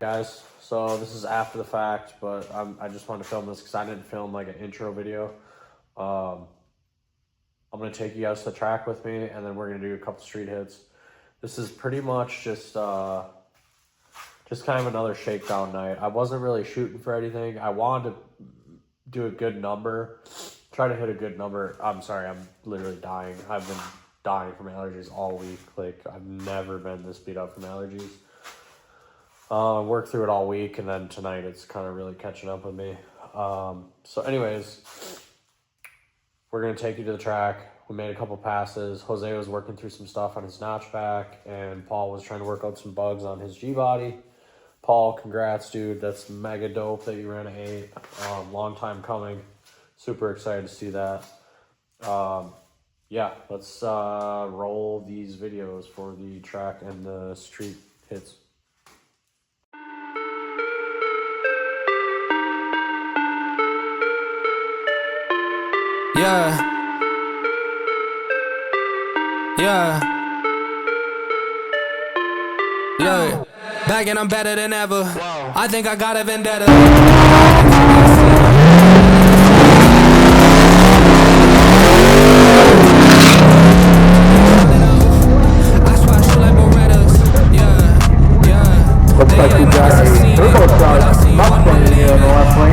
Guys, so this is after the fact, but I just wanted to film this because I didn't film like an intro video. I'm gonna take you guys to the track with me, and then we're gonna do a couple street hits. This is pretty much just kind of another shakedown night. I wasn't really shooting for anything. I wanted to do a good number, try to hit a good number. I'm sorry, I'm literally dying. I've been dying from allergies all week. Like, I've never been this beat up from allergies. Worked through it all week, and then tonight it's kind of really catching up with me. So anyways, we're going to take you to the track. We made a couple passes. Jose was working through some stuff on his notchback, and Paul was trying to work out some bugs on his G-body. Paul, congrats, dude. That's mega dope that you ran an 8. Long time coming. Super excited to see that. Yeah, let's roll these videos for the track and the street hits. Yeah. Look, back and I'm better than ever. I think I got a vendetta. Looks like you got a turbocharged Mustang here in the left lane.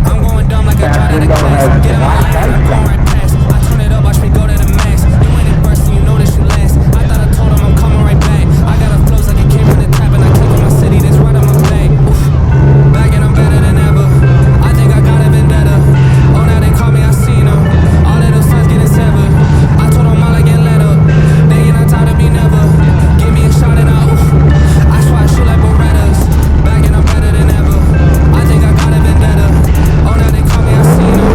I'm going dumb like I tried to class. Get in my eyes and I'm going right past. I turn it up, watch me go to the max. You ain't in burst and you know that you last. I thought I told him I'm coming right back. I got a flows like it came from the tap, and I came from my city, that's right on my back. Oof. Back and I'm better than ever. I think I got a vendetta. Oh, now they call me, I seen them. All of those sons getting severed. I told them all I get let up. They get on top of me never. Give me a shot and I oof. I swear I shoot like Berettas. Back and I'm better than ever. I think I got a vendetta. Oh, now they call me, I seen them.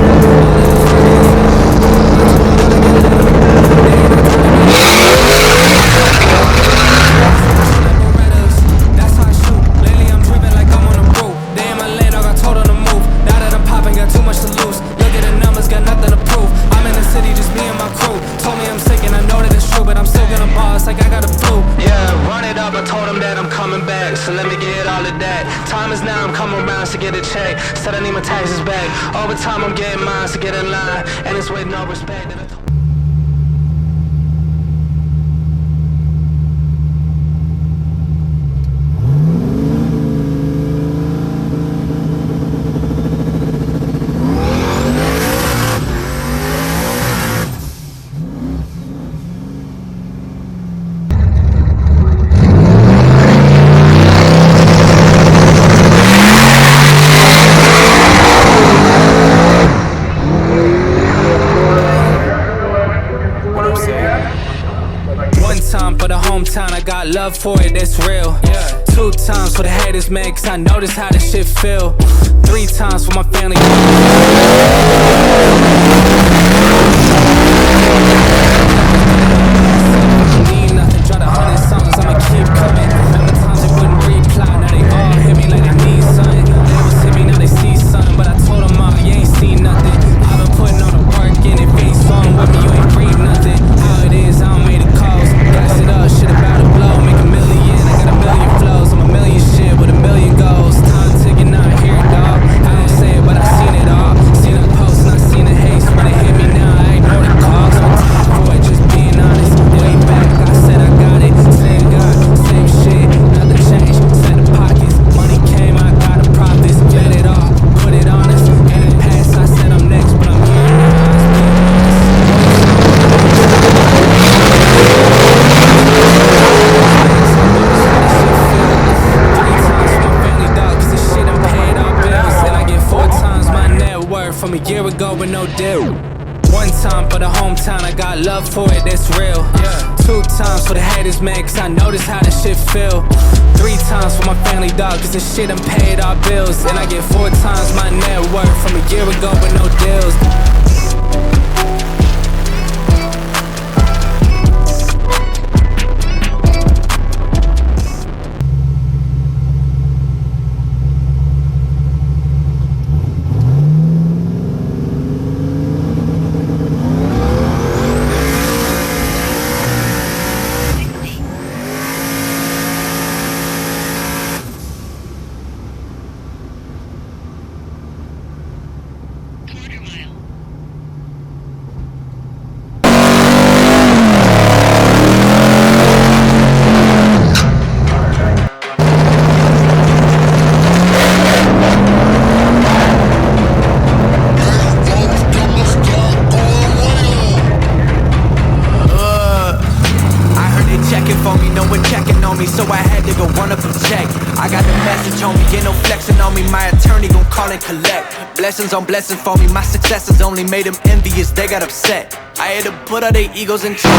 That's how I shoot. Lately I'm driven like I'm on a road. They in my lane, I got told on the move. Now that I'm popping, got too much to lose. Look at the numbers, got nothing to prove. I'm in the city, just me and my crew. Told me I'm sick and I know that it's true, but I'm still gonna boss like I got a flu. Yeah, run it up, I told them that I'm coming back, so let me get all of that. Time is now, I'm coming around to get a check. Said I need my taxes back. Over time I'm getting mine, so get in line. And it's with no respect. I got love for it, that's real. 2 times for the haters, man, cause I notice how this shit feel. 3 times for my family. Need nothing, try to 100 songs, I'ma keep coming. Times they wouldn't reply, now they all hit me like they need something. They was hit me, now they see something, but I told them all, you ain't seen nothing. I've been putting all the work in, if you ain't song with me, you ain't read nothing. How it is, I don't make the calls. Gas it up, shit about to blow, make a million. I got a million flows, I'm a million shit with a million goals. Time ticking, not here, dog. I don't say it, but I seen it all. Seen the post and I seen the haste. When they hit me now, I ignore the calls. No time for it, just being honest. Way back, I said I got it. Same guy, same shit, nothing changed. Set the pockets, money came, I got the profits. Let it all, put it on us. In the past, I said I'm next, but I'm here now. From a year ago with no deal. 1 time for the hometown, I got love for it, that's real. 2 times for the haters, man, cause I notice how this shit feel. 3 times for my family, dog, cause this shit done paid our bills. And I get 4 times my net worth from a year ago with no deals. me, so I had to go run up and check. I got the message on me, ain't no flexing on me. My attorney gon' call and collect. Blessings on blessings for me, my successes only made them envious, they got upset. I had to put all their egos in check.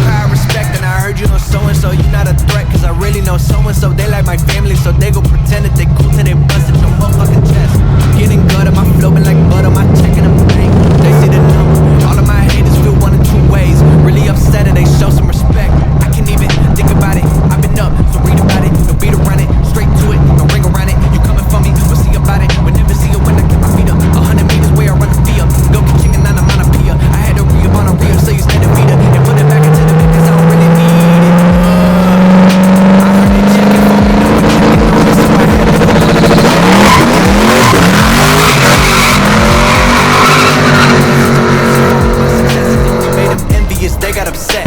Power, respect, and I heard you know so-and-so. You not a threat, cause I really know so-and-so. They like my family, so they go pretend that they cool till they busted your motherfucking chest. Getting good at my flowing like butter, my check in the bank. They see the numbers, all of my haters feel one of two ways. Really upset and they show some respect. I can't even think about it, I've been up, so read about it. No beat around it, straight to it, no ring around it. You coming for me, we'll see about it. We'll never see it when I get my feet up. 100 meters where I run the feet up. Go get king and not a monopia. I had to re-up on a re-up, so you stand a beat up. And put it back into the beat, cause I don't really need it. I heard they checking for me, no one checking on me, so I had to go run up and check. My successes only made them envious, they got upset.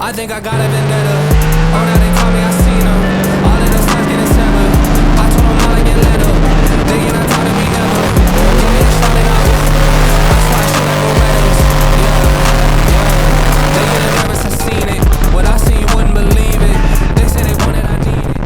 I think I got a vendetta. Oh, now they call me, I seen them. All of the stars getting severed. I told them all I get let up. They get on top of me never. Give me a shot and I'll hit. That's why I shoot like a radials. Yeah. They get nervous, I seen it. What I seen, you wouldn't believe it. They say they wanted, I need it.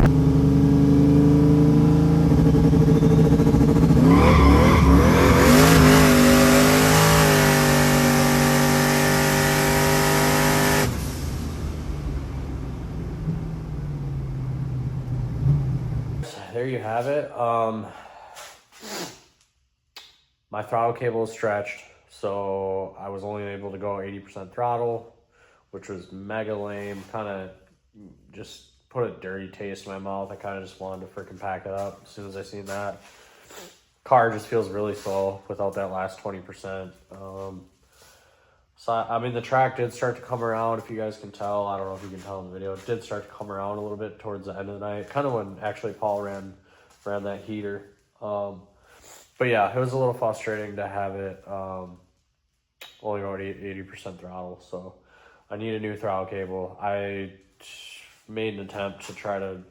There you have it. My throttle cable is stretched, so I was only able to go 80% throttle, which was mega lame. Kind of just put a dirty taste in my mouth. I kind of just wanted to freaking pack it up as soon as I seen that. Car just feels really slow without that last 20%. So, I mean, the track did start to come around, if you guys can tell. I don't know if you can tell in the video. It did start to come around a little bit towards the end of the night. Kind of when actually Paul ran that heater. But yeah, it was a little frustrating to have it only going 80% throttle. So I need a new throttle cable. I made an attempt to try to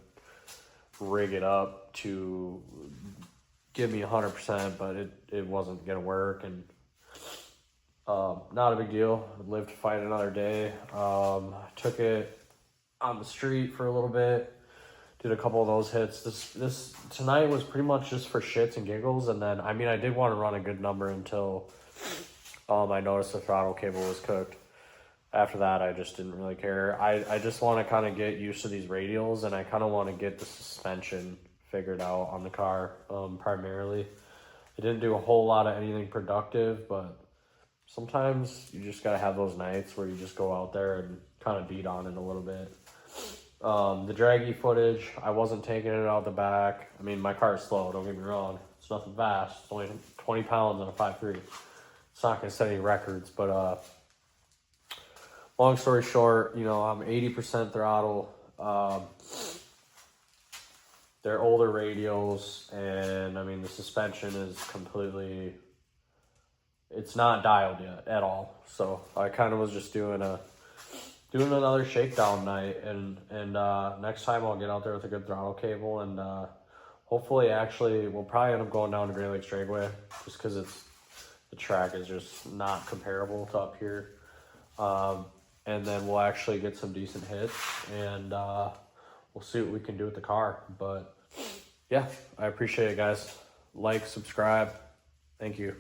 rig it up to give me 100%, but it wasn't going to work. And not a big deal. I'd live to fight another day. Took it on the street for a little bit. Did a couple of those hits. This tonight was pretty much just for shits and giggles. And then, I mean, I did want to run a good number until I noticed the throttle cable was cooked. After that, I just didn't really care. I just want to kind of get used to these radials, and I kind of want to get the suspension figured out on the car primarily. I didn't do a whole lot of anything productive, but sometimes you just got to have those nights where you just go out there and kind of beat on it a little bit. The draggy footage, I wasn't taking it out the back. I mean, my car is slow, don't get me wrong. It's nothing fast. It's only 20 pounds on a 5.3. It's not going to set any records, but long story short, you know, I'm 80% throttle. They're older radials, and I mean, the suspension is completely... It's not dialed yet at all. So I kind of was just doing another shakedown night, and next time I'll get out there with a good throttle cable, and hopefully, actually, we'll probably end up going down to Great Lakes Dragway just because the track is just not comparable to up here. And then we'll actually get some decent hits, and we'll see what we can do with the car. But yeah, I appreciate it, guys. Like, subscribe. Thank you.